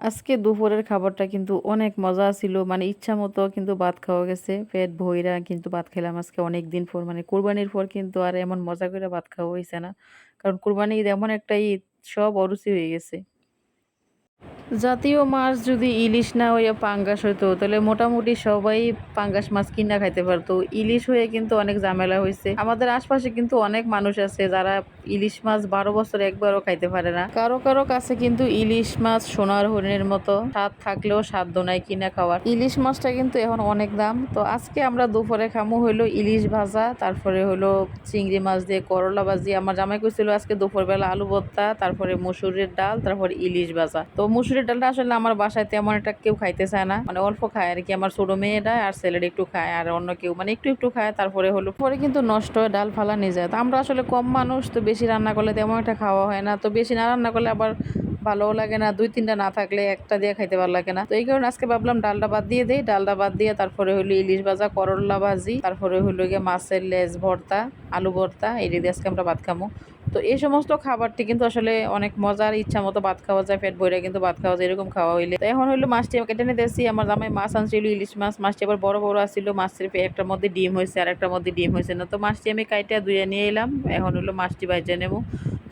আজকে দুপুরের খাবারটা কিন্তু অনেক মজা ছিল, মানে ইচ্ছা মতো কিন্তু ভাত খাওয়া গেছে, পেট ভইরা কিন্তু ভাত খেলাম আজকে অনেক দিন পর। মানে কুরবানির পর কিন্তু আর এমন মজা করে ভাত খাওয়া হয়েছে না, কারণ কুরবানি ঈদ এমন একটা ঈদ, সব অরুচি হয়ে গেছে। জাতীয় মাছ যদি ইলিশ না হইয়া পাঙ্গাস হইতো তাহলে মোটামুটি সবাই পাঙ্গাস মাছ কিনা খাইতে পারতো। ইলিশ হয়ে কিন্তু অনেক ঝামেলা হয়েছে। আমাদের আশপাশে কিন্তু অনেক মানুষ আছে যারা ইলিশ মাছ 12 বছর একবারও খাইতে পারে না। কারো কারো কাছে কিন্তু ইলিশ মাছ সোনার হরিণের মতো, স্বাদ থাকলেও সাধ্য নাই কিনা খাওয়ার। ইলিশ মাছটা কিন্তু এখন অনেক দাম। তো আজকে আমরা দুপুরে খামু হইলো ইলিশ ভাজা, তারপরে হলো চিংড়ি মাছ দিয়ে করলা ভাজি। আমার জামাই কইছিল আজকে দুপুরবেলা আলু ভর্তা, তারপরে মসুরের ডাল, তারপরে ইলিশ ভাজা। তো মসুরের ডালটা আসলে আমার বাসায় তেমন একটা কেউ খাইতে চায় না, মানে অল্প খায় আর কি। আমার ছোট মেয়েটা আর ছেলেটা একটু খায়, আর অন্য কেউ মানে একটু একটু খায়। তারপরে হলো পরে কিন্তু নষ্ট হয়ে ডাল ফালানি যায়। তো আমরা আসলে কম মানুষ, তো বেশি রান্না করলে তেমন একটা খাওয়া হয় না। তো বেশি না রান্না করলে আবার ভালোও লাগে না, দুই তিনটা না থাকলে একটা দিয়ে খাইতে ভালো লাগে না। তো এই কারণে আজকে ভাবলাম ডালটা বাদ দিয়ে দেই। ডালটা বাদ দিয়ে তারপরে হলো ইলিশ ভাজা, করলা ভাজি, তারপরে হলো গিয়ে মাছের লেজ ভর্তা, আলু ভর্তা, এই দিয়ে আজকে আমরা ভাত খামো। তো এই সমস্ত খাবারটি কিন্তু আসলে অনেক মজার, ইচ্ছা মতো ভাত খাওয়া যায়, পেট ভরে কিন্তু ভাত খাওয়া যায় এরকম খাওয়া হইলে। তো এখন হলো মাছটি কেটে নিতেছি। আমার জামাই মাছ আনছিল, ইলিশ মাছ। মাছটি আবার বড় বড় আসছিল, মাছের একটার মধ্যে ডিম হয়েছে আর একটার মধ্যে ডিম হয়েছে না। তো মাছটি আমি কাইটা ধুয়ে নিয়ে এলাম, এখন হলো মাছটি ভাজা নেবো।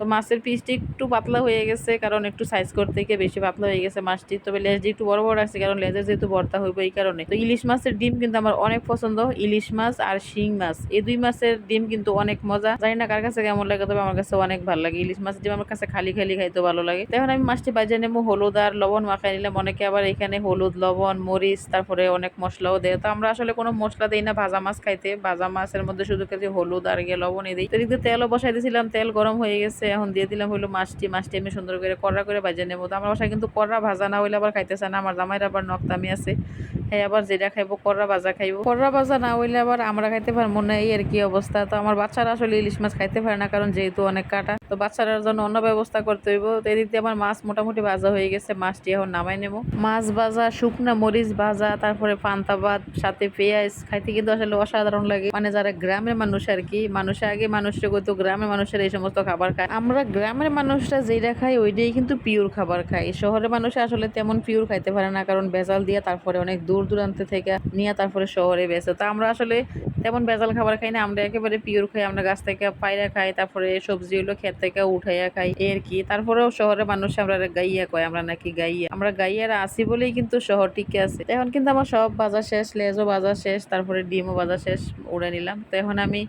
তো মাছের পিসটি একটু পাতলা হয়ে গেছে, কারণ একটু সাইজ করতে গিয়ে বেশি পাতলা হয়ে গেছে মাছটি। তবে লেজটি একটু বড় বড় আছে, কারণ লেজের যেহেতু ভর্তা হইব এই কারণে। তো ইলিশ মাছের ডিম কিন্তু আমার অনেক পছন্দ। ইলিশ মাছ আর শিং মাছ, এই দুই মাছের ডিম কিন্তু অনেক মজা। জানি না কার কাছে কেমন লাগে, তবে আমার কাছে অনেক ভালো লাগে। ইলিশ মাছের ডিম আমার কাছে খালি খালি খাইতে ভালো লাগে। তো এখন আমি মাছটি বাজে নেবো, হলুদ আর লবণ মাখাই নিলাম। অনেকে আবার এখানে হলুদ, লবণ, মরিচ, তারপরে অনেক মশলাও দেয়। তো আমরা আসলে কোনো মশলা দিই না ভাজা মাছ খাইতে। ভাজা মাছের মধ্যে শুধু খাইতে হলুদ আর গিয়ে লবণই দিই। তো এদিকে তেলও বসাই দিয়েছিলাম, তেল গরম হয়ে গেছে, এখন দিয়ে দিলাম হলো মাছটি আমি সুন্দর করে কড়া করে ভাজে নেবো। তো আমার বাসায় কিন্তু কড়া ভাজা না হইলে আবার খাইতেছে না। আমার জামাইয়ের আবার নকতামি আছে, হ্যাঁ আবার যেটা খাইবো কড়া ভাজা খাইবো। কড়া ভাজা না হইলে আবার আমরা খাইতে পারবো না, এই আর কি অবস্থা। তো আমার বাচ্চারা আসলে ইলিশ মাছ খাইতে পারে না, কারণ যেহেতু অনেক কাটা। তো বাচ্চারার জন্য অন্য ব্যবস্থা করতে হইব। তো এদিক দিয়ে আমার মাছ মোটামুটি ভাজা হয়ে গেছে, মাছটি এখন নামাই নেবো। মাছ ভাজা, শুকনা মরিচ ভাজা, তারপরে পান্তা ভাত সাথে পেঁয়াজ খাইতে কিন্তু আসলে অসাধারণ লাগে। মানে যারা গ্রামের মানুষ আর কি, মানুষের আগে মানুষরা কইতো গ্রামের মানুষের এই সমস্ত খাবার খায়। আমরা গ্রামের মানুষরা যেটা খাই ওইটাই কিন্তু পিওর খাবার খাই। শহরের মানুষ আসলে তেমন পিওর খাইতে পারে না, কারণ ভেজাল দিয়ে তারপরে অনেক দূর দূরান্ত থেকে নিয়ে তারপরে শহরে বেচে। তো আমরা আসলে তেমন ভেজাল খাবার খাই না, আমরা একেবারে পিওর খাই। আমরা গাছ থেকে পায়রা খাই, তারপরে সবজি হলো ক্ষেত থেকে উঠাইয়া খাই এর কি। তারপরেও শহরের মানুষ আমরা গাইয়া কয়, আমরা নাকি গাইয়া, আমরা গাইয়ারা আছি বলেই কিন্তু শহর টিকে আছে। এখন কিন্তু আমার সব বাজার শেষ, লেজও বাজার শেষ, তারপরে ডিমও বাজার শেষ, উড়ে নিলাম। তো এখন আমি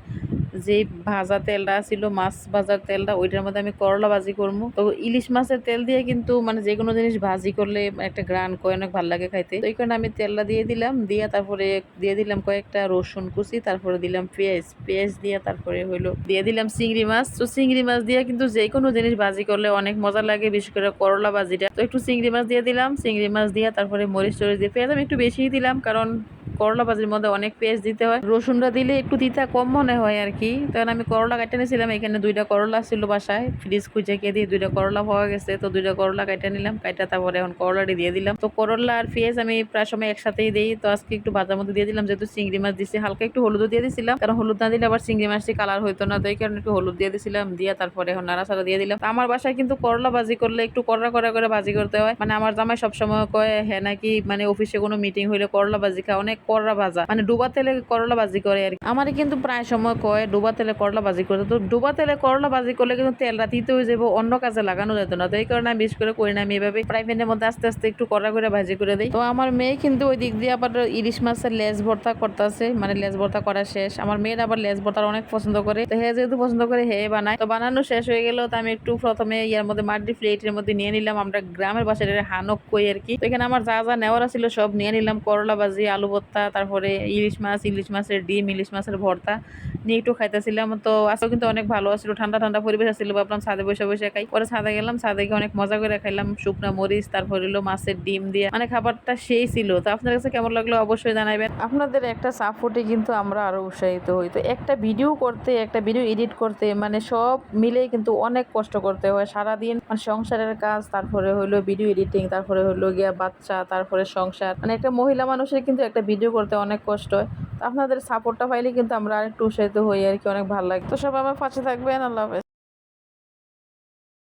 যে ভাজা তেলটা ছিল, মাছ ভাজার তেলটা, ওইটার মধ্যে আমি করলা ভাজি করবো। তো ইলিশ মাছের তেল দিয়ে কিন্তু মানে যে কোনো জিনিস ভাজি করলে একটা গ্রান কয় অনেক ভালো লাগে খাইতে। তো এই কারণে আমি তেলটা দিয়ে দিলাম, দিয়ে তারপরে দিয়ে দিলাম কয়েকটা রসুন কুচি, তারপরে দিলাম পেঁয়াজ দিয়ে তারপরে হইলো দিয়ে দিলাম চিংড়ি মাছ। তো চিংড়ি মাছ দিয়ে কিন্তু যে কোনো জিনিস ভাজি করলে অনেক মজা লাগে, বিশেষ করে করলা ভাজিটা। তো একটু চিংড়ি মাছ দিয়ে দিলাম, চিংড়ি মাছ দিয়ে তারপরে মরিচ টরিচ দিয়ে, পেঁয়াজ আমি একটু বেশিই দিলাম, কারণ করলা ভাজির মধ্যে অনেক পেঁয়াজ দিতে হয়। রসুনটা দিলে একটু তিতা কম মনে হয় আর কি। তখন আমি করলা কাটে নিয়েছিলাম, এখানে 2টা করলা ছিল বাসায়, ফ্রিজ খুঁজে গিয়ে দিয়ে 2টা করলা পাওয়া গেছে। তো 2টা করলা কাটে নিলাম, কাটা তারপরে এখন করলাটি দিয়ে দিলাম। তো করলা আর পেঁয়াজ আমি প্রায় সময় একসাথেই দিই। তো আজকে একটু ভাজার মধ্যে দিয়ে দিলাম, যেহেতু চিংড়ি মাছ দিচ্ছি। হালকা একটু হলুদও দিয়ে দিছিলাম, কারণ হলুদ না দিলে আবার চিংড়ি মাছটি কালার হইতো না। তো এই কারণে একটু হলুদ দিয়ে দিছিলাম, দিয়ে তারপরে এখন নাড়াচাড়া দিয়ে দিলাম। আমার বাসায় কিন্তু করলা ভাজি করলে একটু কড়া কড়া করে ভাজি করতে হয়। মানে আমার জামাই সবসময় কয় হ্যাঁ নাকি, মানে অফিসে কোনো মিটিং হইলে করলা ভাজি খায়, অনেক করলা ভাজা, মানে ডুবা তেলে করলা ভাজি করে আর কি। আমারই কিন্তু প্রায় সময় কয় ডুবা তেলে করলা ভাজি করে। তো ডুবা তেলে করলা ভাজি করলে কিন্তু তেল রাতিতে হয়ে যাবো, অন্য কাজে লাগানো যেত না। তো এই কারণে আমি বিশেষ করে করি না, আমি এভাবে ফ্রাই প্যানের মধ্যে আস্তে আস্তে একটু কড়া করে ভাজি করে দিই। তো আমার মেয়ে কিন্তু ওই দিক দিয়ে আবার ইলিশ মাছের লেজ ভর্তা করতেছে, মানে লেজ ভর্তা করা শেষ। আমার মেয়ের আবার লেজ ভর্তা অনেক পছন্দ করে, তো হে যেহেতু পছন্দ করে হে বানায়। তো বানানো শেষ হয়ে গেল, তো আমি একটু প্রথমে ইয়ার মধ্যে মাটি প্লেটের মধ্যে নিয়ে নিলাম, আমরা গ্রামের বাসায় হানক কই আর কি। তো এখানে আমার যা যা নেওয়ার ছিল সব নিয়ে নিলাম, করলা ভাজি, আলু ভর্তা, তারপরে ইলিশ মাছ, ইলিশ মাছের ডিম, ইলিশ মাছের ভর্তা নিয়ে একটু খাইতেছিলাম। তো আজও কিন্তু অনেক ভালো ছিল, ঠান্ডা ঠান্ডা পরিবেশ ছিল, ভাবলাম ছাদে বসে বসে খাই। পরে ছাদে গেলাম, ছাদে গিয়ে অনেক মজা করে খাইলাম শুকনা মরিচ, তারপর হলো মাছের ডিম দিয়ে, মানে খাবারটা সেই ছিল। তো আপনার কাছে কেমন লাগলো অবশ্যই জানাবেন। আপনাদের একটা সাপোর্টে কিন্তু আমরা আরো উৎসাহিত হই। তো একটা ভিডিও করতে, একটা ভিডিও এডিট করতে, মানে সব মিলে কিন্তু অনেক কষ্ট করতে হয় সারাদিন। মানে সংসারের কাজ, তারপরে হলো ভিডিও এডিটিং, তারপরে হলো গিয়া বাচ্চা, তারপরে সংসার, মানে একটা মহিলা মানুষের কিন্তু একটা ভিডিও করতে অনেক কষ্ট হয়। তো আপনাদের সাপোর্টটা পাইলে কিন্তু আমরা আরেকটু উৎসাহিত হই আর কি, অনেক ভালো লাগে। তো সব আমার পাশে থাকবেন। আল্লাহ হাফেজ।